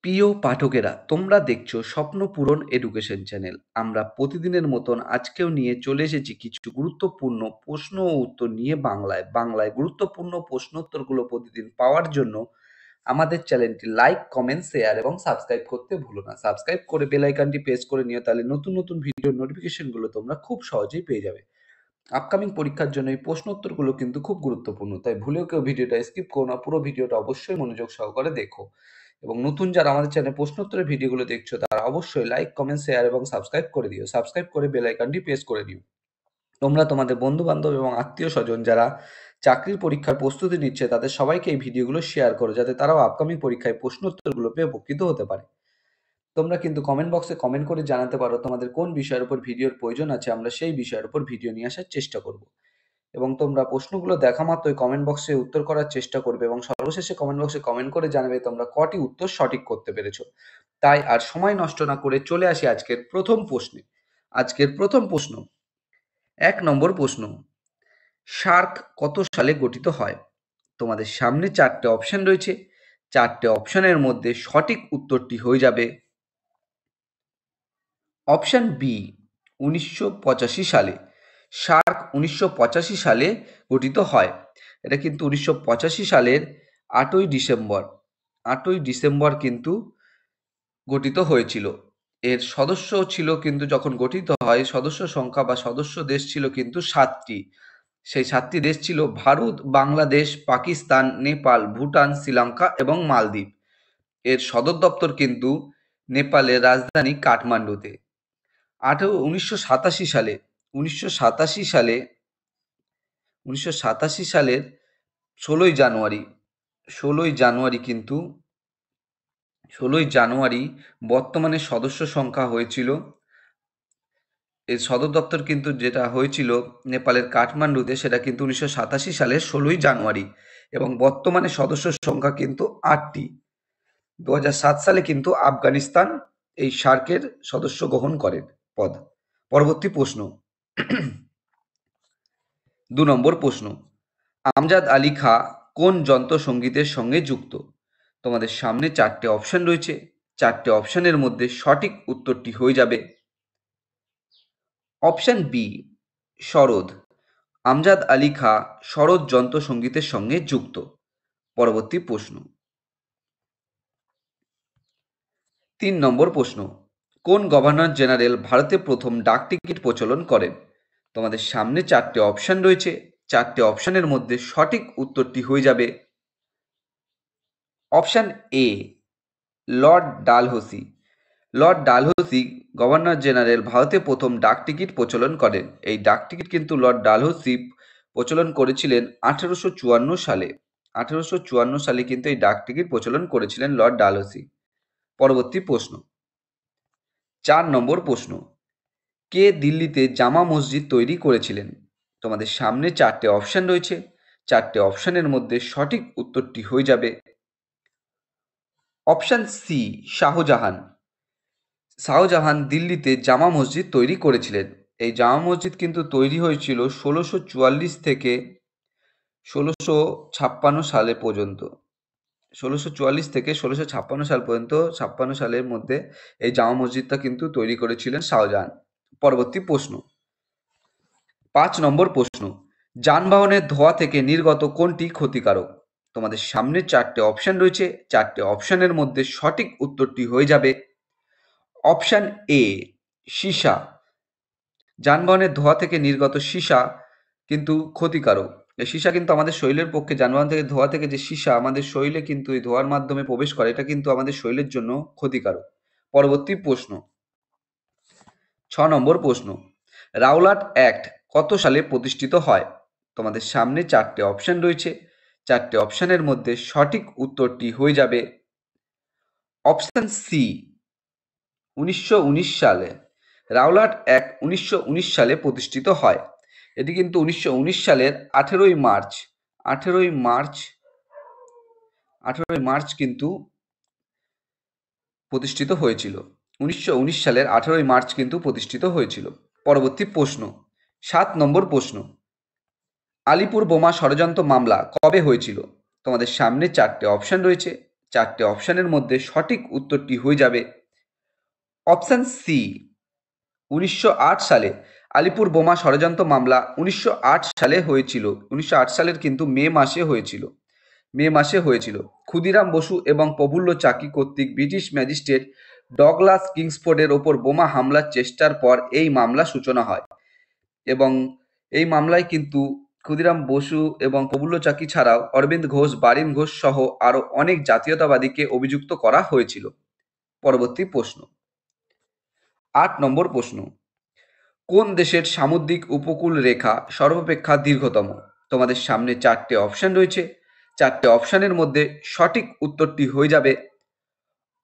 প্রিয় পাঠকেরা, তোমরা দেখছো স্বপ্ন পূরণ এডুকেশন চ্যানেল। আমরা প্রতিদিনের মতন আজকেও নিয়ে চলে এসেছি কিছু গুরুত্বপূর্ণ প্রশ্ন ও উত্তর নিয়ে বাংলায় গুরুত্বপূর্ণ প্রশ্ন উত্তরগুলো প্রতিদিন পাওয়ার জন্য আমাদের চ্যানেলটি লাইক, কমেন্ট, শেয়ার এবং সাবস্ক্রাইব করতে ভুলো না। সাবস্ক্রাইব করে বেল আইকনটি প্রেস করে নিও, তাহলে নতুন নতুন ভিডিওর নোটিফিকেশনগুলো তোমরা খুব সহজেই পেয়ে যাবে। আপকামিং পরীক্ষার জন্য এই প্রশ্ন উত্তরগুলো কিন্তু খুব গুরুত্বপূর্ণ, তাই ভুলেও কেউ ভিডিওটা স্কিপ করো না, পুরো ভিডিওটা অবশ্যই মনোযোগ সহকারে দেখো। এবং নতুন যারা আমাদের চ্যানেলে প্রশ্ন উত্তরের ভিডিওগুলো দেখছো তারা অবশ্যই লাইক, কমেন্ট, শেয়ার এবং সাবস্ক্রাইব করে দিও। সাবস্ক্রাইব করে বেল আইকনটি প্রেস করে দিও। তোমরা তোমাদের বন্ধু বান্ধব এবং আত্মীয় স্বজন যারা চাকরির পরীক্ষার প্রস্তুতি নিচ্ছে তাদের সবাইকে এই ভিডিওগুলো শেয়ার করো, যাতে তারাও আপকামিং পরীক্ষায় প্রশ্ন উত্তরগুলো পেয়ে উপকৃত হতে পারে। তোমরা কিন্তু কমেন্ট বক্সে কমেন্ট করে জানাতে পারো তোমাদের কোন বিষয়ের উপর ভিডিওর প্রয়োজন আছে, আমরা সেই বিষয়ের উপর ভিডিও নিয়ে আসার চেষ্টা করব। এবং তোমরা প্রশ্নগুলো দেখা মাত্রই কমেন্ট বক্সে উত্তর করার চেষ্টা করবে এবং সর্বশেষে কমেন্ট বক্সে কমেন্ট করে জানাবে তোমরা কটি উত্তর সঠিক করতে পেরেছো। তাই আর সময় নষ্ট না করে চলে আসি আজকের প্রথম প্রশ্নে। আজকের প্রথম প্রশ্ন, 1 নম্বর প্রশ্ন, সার্ক কত সালে গঠিত হয়? তোমাদের সামনে 4টে অপশন রয়েছে। 4টে অপশনের মধ্যে সঠিক উত্তরটি হয়ে যাবে অপশন বি, 1985 সালে। সার্ক 1985 সালে গঠিত হয়। এটা কিন্তু 1985 সালের 8ই ডিসেম্বর 8ই ডিসেম্বর কিন্তু গঠিত হয়েছিল। এর সদস্য ছিল কিন্তু যখন গঠিত হয় সদস্য সংখ্যা বা সদস্য দেশ ছিল কিন্তু 7টি। সেই 7টি দেশ ছিল ভারত, বাংলাদেশ, পাকিস্তান, নেপাল, ভুটান, শ্রীলঙ্কা এবং মালদ্বীপ। এর সদর দপ্তর কিন্তু নেপালের রাজধানী কাঠমান্ডুতে। 1987 সালে 1987 সালে 1987 সালের 16ই জানুয়ারি বর্তমানে সদস্য সংখ্যা হয়েছিল। এর সদর দপ্তর কিন্তু যেটা হয়েছিল নেপালের কাঠমান্ডুতে, সেটা কিন্তু 1987 সালের 16ই জানুয়ারি এবং বর্তমানে সদস্য সংখ্যা কিন্তু 8টি। 2007 সালে কিন্তু আফগানিস্তান এই সার্কের সদস্য গ্রহণ করেন পদ। পরবর্তী প্রশ্ন, 2 নম্বর প্রশ্ন, আমজাদ আলী খাঁ কোন যন্ত্রসঙ্গীতের সঙ্গে যুক্ত? তোমাদের সামনে 4টে অপশন রয়েছে। 4টে অপশনের মধ্যে সঠিক উত্তরটি হয়ে যাবে অপশন বি, সরোদ। আমজাদ আলী খাঁ সরোদ যন্ত্রসঙ্গীতের সঙ্গে যুক্ত। পরবর্তী প্রশ্ন, 3 নম্বর প্রশ্ন, কোন গভর্নর জেনারেল ভারতে প্রথম ডাক টিকিট প্রচলন করেন? তোমাদের সামনে 4টে অপশন রয়েছে। 4টে অপশনের মধ্যে সঠিক উত্তরটি হয়ে যাবে option A, Lord Dalhousie. Lord Dalhousie governor general ভারতে প্রথম ডাক টিকিট প্রচলন করেন। এই ডাক টিকিট কিন্তু লর্ড ডালহৌসি প্রচলন করেছিলেন 1854 সালে। 1854 সালে কিন্তু এই ডাক টিকিট প্রচলন করেছিলেন লর্ড ডালহৌসি। পরবর্তী প্রশ্ন, 4 নম্বর প্রশ্ন, কে দিল্লিতে জামা মসজিদ তৈরি করেছিলেন? তোমাদের সামনে 4টে অপশন রয়েছে। 4টে অপশনের মধ্যে সঠিক উত্তরটি হয়ে যাবে অপশন সি, শাহজাহান। শাহজাহান দিল্লিতে জামা মসজিদ তৈরি করেছিলেন। এই জামা মসজিদ কিন্তু তৈরি হয়েছিল 1644 থেকে 1656 সালে পর্যন্ত। 1644 থেকে 1656 সাল পর্যন্ত 56 সালের মধ্যে এই জামা মসজিদটা কিন্তু তৈরি করেছিলেন শাহজাহান। পরবর্তী প্রশ্ন, 5 নম্বর প্রশ্ন, যানবাহনের ধোঁয়া থেকে নির্গত কোনটি ক্ষতিকারক? তোমাদের সামনে 4টে অপশন রয়েছে। 4টে অপশনের মধ্যে সঠিক উত্তরটি হয়ে যাবে অপশন এ, সীসা। যানবাহনের ধোঁয়া থেকে নির্গত সীসা কিন্তু ক্ষতিকারক। এই সীসা কিন্তু আমাদের শরীরের পক্ষে, যানবাহন থেকে ধোঁয়া থেকে যে সীসা আমাদের শরীরে কিন্তু এই ধোঁয়ার মাধ্যমে প্রবেশ করে, এটা কিন্তু আমাদের শরীরের জন্য ক্ষতিকারক। পরবর্তী প্রশ্ন, 6 নম্বর প্রশ্ন, রাওলাট অ্যাক্ট কত সালে প্রতিষ্ঠিত হয়? তোমাদের সামনে 4টে অপশন রয়েছে। 4টে অপশনের মধ্যে সঠিক উত্তরটি হয়ে যাবে অপশন সি, 1919 সালে। রাওলাট অ্যাক্ট 1919 সালে প্রতিষ্ঠিত হয়। এটি কিন্তু 1919 সালের 18ই মার্চ কিন্তু প্রতিষ্ঠিত হয়েছিল। 1919 সালের 18ই মার্চ কিন্তু প্রতিষ্ঠিত হয়েছিল। পরবর্তী প্রশ্ন, 7 নম্বর প্রশ্ন, আলিপুর বোমা ষড়যন্ত্র মামলা কবে হয়েছিল? তোমাদের সামনে 4টে অপশন রয়েছে। চারটে অপশানের মধ্যে সঠিক উত্তরটি হয়ে যাবে অপশান সি ১৯০৮ সালে। আলিপুর বোমা ষড়যন্ত্র মামলা ১৯০৮ সালে হয়েছিল। ১৯০৮ সালের কিন্তু মে মাসে হয়েছিল। ক্ষুদিরাম বসু এবং প্রফুল্ল চাকি কর্তৃক ব্রিটিশ ম্যাজিস্ট্রেট ডগলাস কিংসফোর্ডের ওপর বোমা হামলার চেষ্টার পর এই মামলা সূচনা হয় এবং এই মামলায় কিন্তু ক্ষুদিরাম বসু এবং প্রফুল্ল চাকি ছাড়াও অরবিন্দ ঘোষ, বারিন ঘোষ সহ আরও অনেক জাতীয়তাবাদীকে অভিযুক্ত করা হয়েছিল। পরবর্তী প্রশ্ন, ৮ নম্বর প্রশ্ন, কোন দেশের সামুদ্রিক উপকূল রেখা সর্বাপেক্ষা দীর্ঘতম? তোমাদের সামনে চারটে অপশান রয়েছে। চারটে অপশানের মধ্যে সঠিক উত্তরটি হয়ে যাবে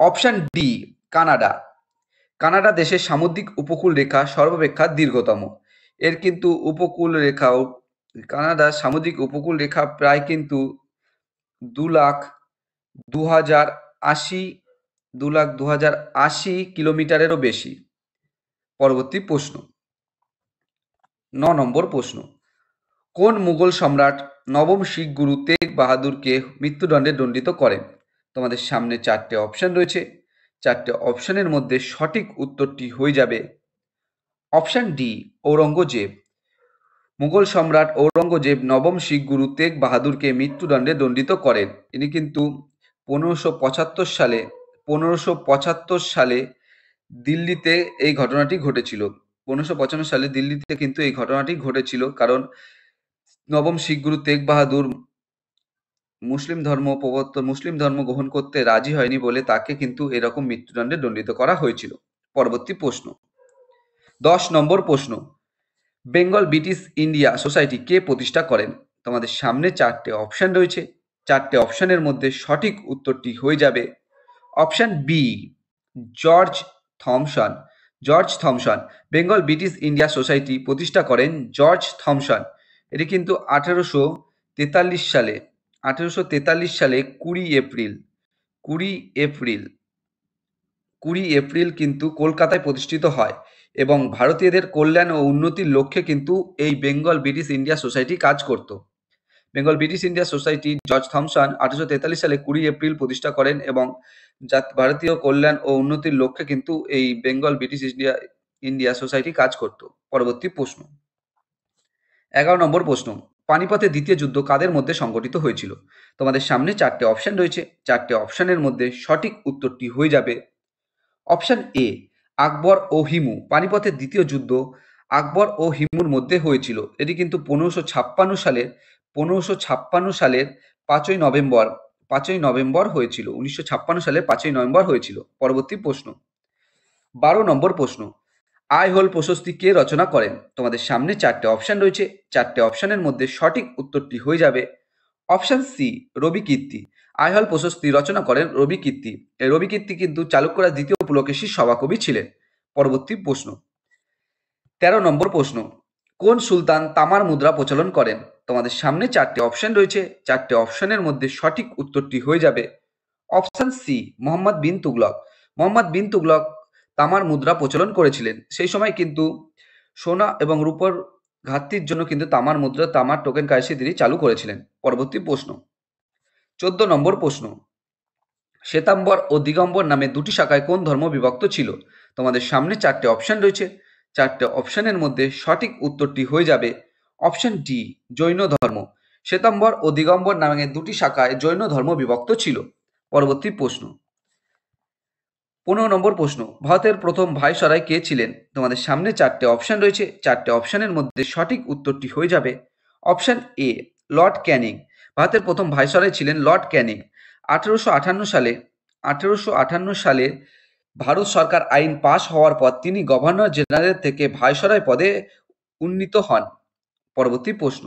অপশান ডি, কানাডা। কানাডা দেশের সামুদ্রিক উপকূল রেখা সর্বাপেক্ষা দীর্ঘতম। এর কিন্তু উপকূল রেখাও কানাডার সামুদ্রিক উপকূল রেখা প্রায় কিন্তু ২,০৮০ কিলোমিটারেরও বেশি। পরবর্তী প্রশ্ন, ৯ নম্বর প্রশ্ন, কোন মুঘল সম্রাট নবম শিখ গুরু তেগ বাহাদুরকে মৃত্যুদণ্ডে দণ্ডিত করেন? তোমাদের সামনে চারটে অপশান রয়েছে। চারটে অপশানের মধ্যে সঠিক উত্তরটি হয়ে যাবে অপশান ডি, ঔরঙ্গজেব। মুঘল সম্রাট ঔরঙ্গজেব নবম শিখ গুরু তেগ বাহাদুরকে মৃত্যুদণ্ডে দণ্ডিত করেন। ইনি কিন্তু ১৫৭৫ সালে দিল্লিতে এই ঘটনাটি ঘটেছিল। ১৫৫৫ সালে দিল্লিতে কিন্তু এই ঘটনাটি ঘটেছিল, কারণ নবম শিখ গুরু তেগ বাহাদুর মুসলিম ধর্ম গ্রহণ করতে রাজি হয়নি বলে তাকে কিন্তু এরকম মৃত্যুদণ্ডে দণ্ডিত করা হয়েছিল। পরবর্তী প্রশ্ন, ১০ নম্বর প্রশ্ন, বেঙ্গল ব্রিটিশ ইন্ডিয়া সোসাইটি কে প্রতিষ্ঠা করেন? তোমাদের সামনে চারটে অপশান রয়েছে। চারটে অপশানের মধ্যে সঠিক উত্তরটি হয়ে যাবে option B, George Thomson. George Thomson. Bengal British India society প্রতিষ্ঠা করেন জর্জ থমসন। এটি কিন্তু 1843 সালে 20 এপ্রিল কিন্তু কলকাতায় প্রতিষ্ঠিত হয় এবং ভারতীয়দের কল্যাণ ও উন্নতির লক্ষ্যে কিন্তু এই বেঙ্গল ব্রিটিশ ইন্ডিয়া সোসাইটি কাজ করত। Bengal British India society George Thomson 1843 সালে 20 এপ্রিল প্রতিষ্ঠা করেন এবং ভারতীয় কল্যাণ ও উন্নতির লক্ষ্যে কিন্তু এই বেঙ্গল ব্রিটিশ ইন্ডিয়া সোসাইটি কাজ করত। পরবর্তী প্রশ্ন, 11 নম্বর প্রশ্ন, পানিপথের দ্বিতীয় যুদ্ধ কাদের মধ্যে সংঘটিত হয়েছিল? তোমাদের সামনে চারটে অপশান রয়েছে। চারটে অপশানের মধ্যে সঠিক উত্তরটি হয়ে যাবে অপশান এ, আকবর ও হিমু। পানিপথের দ্বিতীয় যুদ্ধ আকবর ও হিমুর মধ্যে হয়েছিল। এটি কিন্তু 1556 সালের 5ই নভেম্বর হয়েছিল। 1956 সালের 5ই নভেম্বর হয়েছিল। পরবর্তী প্রশ্ন, 12 নম্বর প্রশ্ন, আই হোল প্রশস্তি কে রচনা করেন? তোমাদের সামনে চারটে অপশান রয়েছে। চারটে অপশানের মধ্যে সঠিক উত্তরটি হয়ে যাবে option C, Ravi Kirti. Aihole প্রশস্তি রচনা করেন রবি কীর্তি। এই রবি কীর্তি কিন্তু চালুক্যরা দ্বিতীয় পুলকেশীর সভাকবি ছিলেন। পরবর্তী প্রশ্ন, 13 নম্বর প্রশ্ন, কোন সুলতান তামার মুদ্রা প্রচলন করেন? তোমাদের সামনে চারটে অপশান রয়েছে। চারটে অপশানের মধ্যে সঠিক উত্তরটি হয়ে যাবে অপশান সি, মোহাম্মদ বিন তুগলক। মোহাম্মদ বিন তুগলক তামার মুদ্রা প্রচলন করেছিলেন। সেই সময় কিন্তু সোনা এবং রূপোর ঘাটতির জন্য কিন্তু তামার টোকেন কারেন্সি তিনি চালু করেছিলেন। পরবর্তী প্রশ্ন, 14 নম্বর প্রশ্ন, শ্বেতাম্বর ও দিগম্বর নামে দুটি শাখায় কোন ধর্ম বিভক্ত ছিল? তোমাদের সামনে চারটে অপশান রয়েছে। চারটে অপশানের মধ্যে সঠিক উত্তরটি হয়ে যাবে অপশান ডি, জৈন ধর্ম। শ্বেতাম্বর ও দিগম্বর নামে দুটি শাখায় জৈন ধর্ম বিভক্ত ছিল। পরবর্তী প্রশ্ন, 15 নম্বর প্রশ্ন, ভারতের প্রথম ভাইসরয় কে ছিলেন? তোমাদের সামনে চারটে অপশান রয়েছে। চারটে অপশানের মধ্যে সঠিক উত্তরটি হয়ে যাবে অপশান এ, লর্ড ক্যানিং। ভারতের প্রথম ভাইসরয় ছিলেন লর্ড ক্যানিং। 1858 সালে ভারত সরকার আইন পাশ হওয়ার পর তিনি গভর্নর জেনারেল থেকে ভাইসরয় পদে উন্নীত হন। পরবর্তী প্রশ্ন,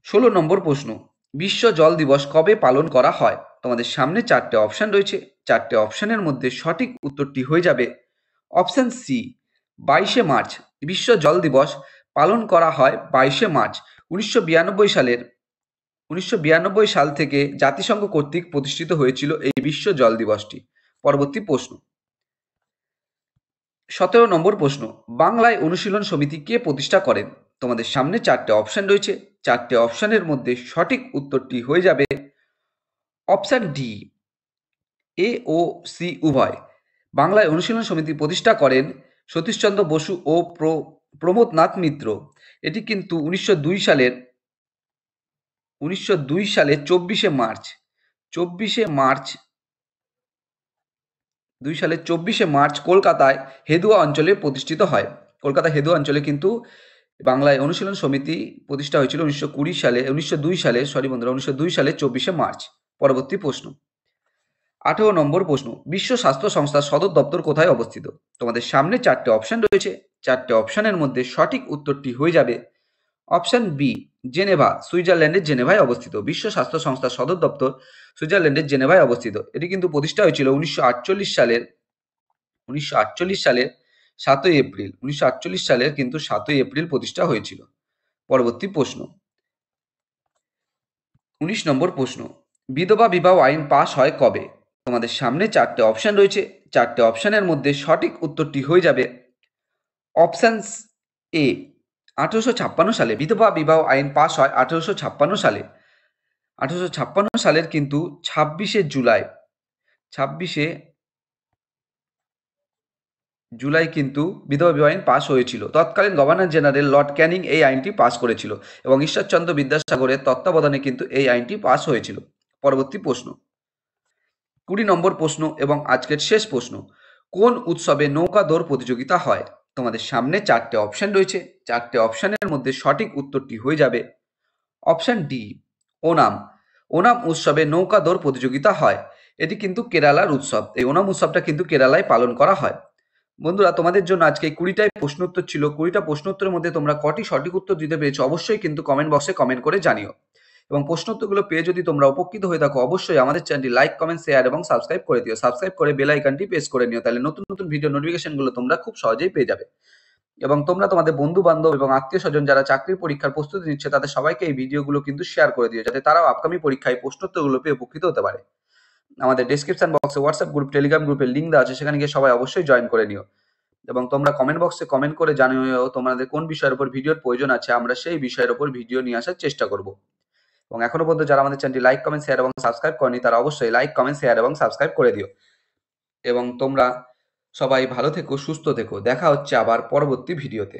16 নম্বর প্রশ্ন, বিশ্ব জল দিবস কবে পালন করা হয়? তোমাদের সামনে চারটে অপশান রয়েছে। চারটে অপশানের মধ্যে সঠিক উত্তরটি হয়ে যাবে অপশান সি, 22শে মার্চ। বিশ্ব জল দিবস পালন করা হয় 22শে মার্চ। 1992 সাল থেকে জাতিসংঘ কর্তৃক প্রতিষ্ঠিত হয়েছিল এই বিশ্ব জল দিবসটি। পরবর্তী প্রশ্ন, 17 নম্বর প্রশ্ন, বাংলায় অনুশীলন সমিতি কে প্রতিষ্ঠা করেন? তোমাদের সামনে চারটে অপশান রয়েছে। চারটে অপশানের মধ্যে সঠিক উত্তরটি হয়ে যাবে অপশান ডি, এ ও সি উভয়। বাংলায় অনুশীলন সমিতি প্রতিষ্ঠা করেন সতীশচন্দ্র বসু ও প্রমোদনাথ মিত্র। এটি কিন্তু 1902 সালে 24শে মার্চ কলকাতায় হেদুয়া অঞ্চলে প্রতিষ্ঠিত হয়। কলকাতা হেদুয়া অঞ্চলে কিন্তু বাংলায় অনুশীলন সমিতি প্রতিষ্ঠা হয়েছিল 1902 সালে 24শে মার্চ। পরবর্তী প্রশ্ন, 18 নম্বর প্রশ্ন, বিশ্ব স্বাস্থ্য সংস্থার সদর দপ্তর কোথায় অবস্থিত? তোমাদের সামনে 4টে অপশন রয়েছে। 4টে অপশনের মধ্যে সঠিক উত্তরটি হয়ে যাবে অপশন বি, জেনেভা, সুইজারল্যান্ডের জেনেভায় অবস্থিত। বিশ্ব স্বাস্থ্য সংস্থার সদর দপ্তর সুইজারল্যান্ডের জেনেভায় অবস্থিত। এটি কিন্তু প্রতিষ্ঠা হয়েছিল 1948 সালের 7ই এপ্রিল। 1948 সালের কিন্তু 7ই এপ্রিল প্রতিষ্ঠা হয়েছিল। পরবর্তী প্রশ্ন, 19 নম্বর প্রশ্ন, বিধবা বিবাহ আইন পাস হয় কবে? তোমাদের সামনে 4টে অপশন রয়েছে। 4টে অপশনের মধ্যে সঠিক উত্তরটি হয়ে যাবে অপশন এ, 1856 সালে। বিধবা বিবাহ আইন পাস হয় 1856 সালে। 1856 সালের কিন্তু 26শে জুলাই কিন্তু বিধবা বিবাহ আইন পাস হয়েছিল। তৎকালীন গভর্নর জেনারেল লর্ড ক্যানিং এই আইনটি পাস করেছিল এবং ঈশ্বরচন্দ্র বিদ্যাসাগরের তত্ত্বাবধানে কিন্তু এই আইনটি পাস হয়েছিল। পরবর্তী প্রশ্ন, 20 নম্বর প্রশ্ন এবং আজকের শেষ প্রশ্ন, কোন উৎসবে নৌকা দৌড় প্রতিযোগিতা হয়? তোমাদের সামনে 4টে অপশন রয়েছে। 4টে অপশনের মধ্যে সঠিক উত্তরটি হয়ে যাবে অপশন ডি, ওনাম। ওনাম উৎসবে নৌকা দৌড় প্রতিযোগিতা হয়। এটি কিন্তু কেরালার উৎসব। এই ওনাম উৎসবটা কিন্তু কেরালায় পালন করা হয়। বন্ধুরা, তোমাদের জন্য আজকে 20টাই প্রশ্ন উত্তর ছিল। 20টা প্রশ্ন উত্তরের মধ্যে তোমরা কটি সঠিক উত্তর দিতে পেরেছো অবশ্যই কিন্তু কমেন্ট বক্সে কমেন্ট করে জানিও। এবং প্রশ্ন উত্তরগুলো পেয়ে যদি তোমরা উপকৃত হয়ে থাকো অবশ্যই আমাদের চ্যানেলটি লাইক, কমেন্ট, শেয়ার এবং সাবস্ক্রাইব করে দিও। সাবস্ক্রাইব করে বেল আইকনটি প্রেস করে নিও, তাহলে নতুন নতুন ভিডিও নোটিফিকেশনগুলো তোমরা খুব সহজেই পেয়ে যাবে। এবং তোমরা তোমাদের বন্ধু বান্ধব এবং আত্মীয় স্বজন যারা চাকরির পরীক্ষার প্রস্তুতি নিচ্ছে তাদের সবাইকে এই ভিডিওগুলো কিন্তু শেয়ার করে দিও, যাতে তারাও আপকামিং পরীক্ষায় প্রশ্নোত্তরগুলো পেয়ে উপকৃত হতে পারে। আমাদের ডেসক্রিপশন বক্সে হোয়াটসঅ্যাপ গ্রুপ, টেলিগ্রাম গ্রুপের লিঙ্ক দেওয়া আছে, সেখানে গিয়ে সবাই অবশ্যই জয়েন করে নিও। এবং তোমরা কমেন্ট বক্সে কমেন্ট করে জানিও তোমাদের কোন বিষয়ের উপর ভিডিওর প্রয়োজন আছে, আমরা সেই বিষয়ের উপর ভিডিও নিয়ে আসার চেষ্টা করব। এবং এখনো পর্যন্ত যারা আমাদের চ্যানেলটি লাইক, কমেন্ট, শেয়ার এবং সাবস্ক্রাইব করেনি তারা অবশ্যই লাইক, কমেন্ট, শেয়ার এবং সাবস্ক্রাইব করে দিও। এবং তোমরা সবাই ভালো থেকো, সুস্থ থেকো। দেখা হচ্ছে আবার পরবর্তী ভিডিওতে।